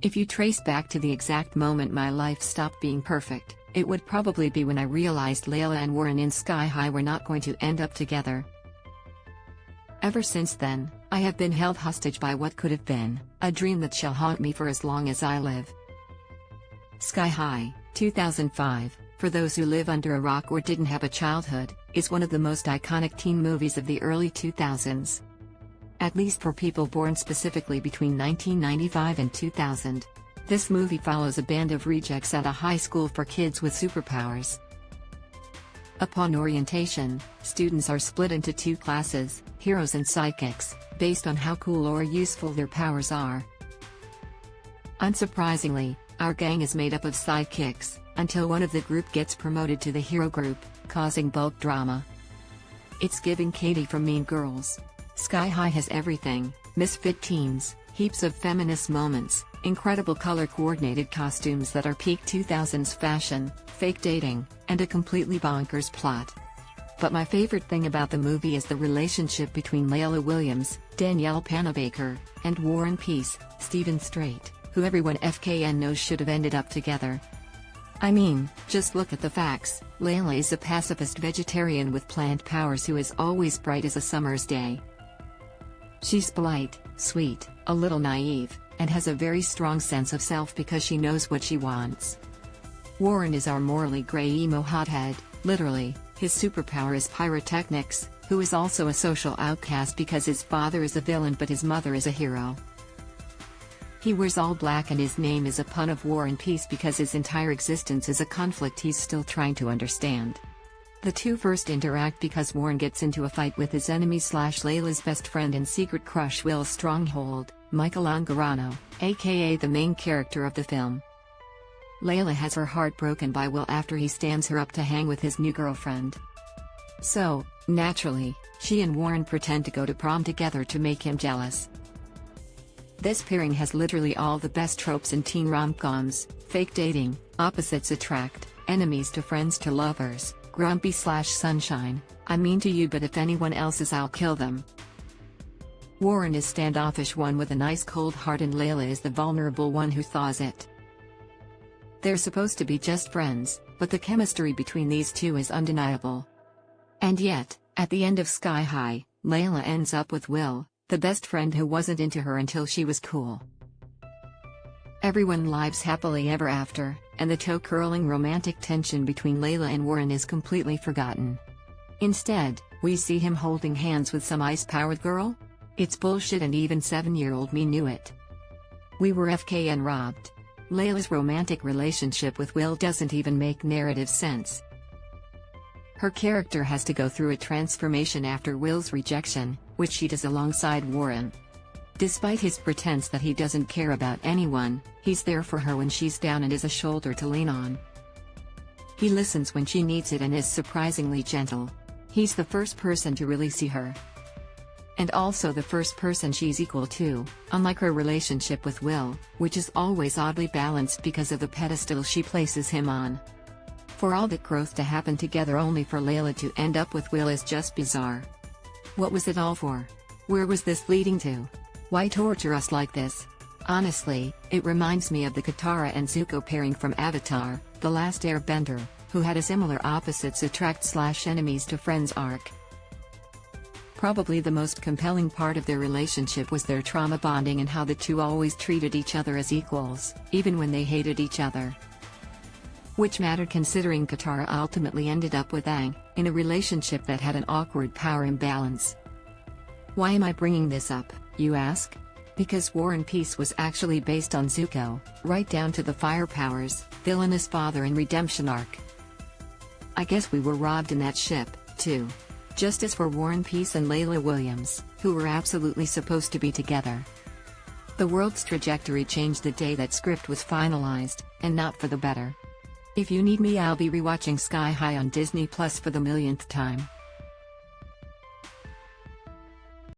If you trace back to the exact moment my life stopped being perfect, it would probably be when I realized Layla and Warren in Sky High were not going to end up together. Ever since then, I have been held hostage by what could have been, a dream that shall haunt me for as long as I live. Sky High, 2005, for those who live under a rock or didn't have a childhood, is one of the most iconic teen movies of the early 2000s. At least for people born specifically between 1995 and 2000. This movie follows a band of rejects at a high school for kids with superpowers. Upon orientation, students are split into two classes, heroes and sidekicks, based on how cool or useful their powers are. Unsurprisingly, our gang is made up of sidekicks, until one of the group gets promoted to the hero group, causing bulk drama. It's giving Katie from Mean Girls. Sky High has everything: misfit teens, heaps of feminist moments, incredible color-coordinated costumes that are peak 2000s fashion, fake dating, and a completely bonkers plot. But my favorite thing about the movie is the relationship between Layla Williams, Danielle Panabaker, and Warren Peace, Stephen Strait, who everyone FKN knows should have ended up together. I mean, just look at the facts. Layla is a pacifist vegetarian with plant powers who is always bright as a summer's day. She's polite, sweet, a little naive, and has a very strong sense of self because she knows what she wants. Warren is our morally gray emo hothead, literally. His superpower is pyrotechnics, who is also a social outcast because his father is a villain but his mother is a hero. He wears all black and his name is a pun of War and Peace because his entire existence is a conflict he's still trying to understand. The two first interact because Warren gets into a fight with his enemy/Layla's best friend and secret crush Will's stronghold, Michael Angarano, aka the main character of the film. Layla has her heart broken by Will after he stands her up to hang with his new girlfriend. So, naturally, she and Warren pretend to go to prom together to make him jealous. This pairing has literally all the best tropes in teen rom-coms: fake dating, opposites attract, enemies to friends to lovers, grumpy/sunshine, I mean to you but if anyone else is I'll kill them. Warren is standoffish one with a nice cold heart and Layla is the vulnerable one who thaws it. They're supposed to be just friends, but the chemistry between these two is undeniable. And yet, at the end of Sky High, Layla ends up with Will, the best friend who wasn't into her until she was cool. Everyone lives happily ever after, and the toe-curling romantic tension between Layla and Warren is completely forgotten. Instead, we see him holding hands with some ice-powered girl? It's bullshit and even 7-year-old me knew it. We were FKN robbed. Layla's romantic relationship with Will doesn't even make narrative sense. Her character has to go through a transformation after Will's rejection, which she does alongside Warren. Despite his pretense that he doesn't care about anyone, he's there for her when she's down and is a shoulder to lean on. He listens when she needs it and is surprisingly gentle. He's the first person to really see her. And also the first person she's equal to, unlike her relationship with Will, which is always oddly balanced because of the pedestal she places him on. For all that growth to happen together only for Layla to end up with Will is just bizarre. What was it all for? Where was this leading to? Why torture us like this? Honestly, it reminds me of the Katara and Zuko pairing from Avatar, The Last Airbender, who had a similar opposites attract/enemies to friends arc. Probably the most compelling part of their relationship was their trauma bonding and how the two always treated each other as equals, even when they hated each other. Which mattered considering Katara ultimately ended up with Aang, in a relationship that had an awkward power imbalance. Why am I bringing this up, you ask? Because War and Peace was actually based on Zuko, right down to the fire powers, villainous father and redemption arc. I guess we were robbed in that ship, too. Justice for War and Peace and Layla Williams, who were absolutely supposed to be together. The world's trajectory changed the day that script was finalized, and not for the better. If you need me, I'll be rewatching Sky High on Disney Plus for the millionth time.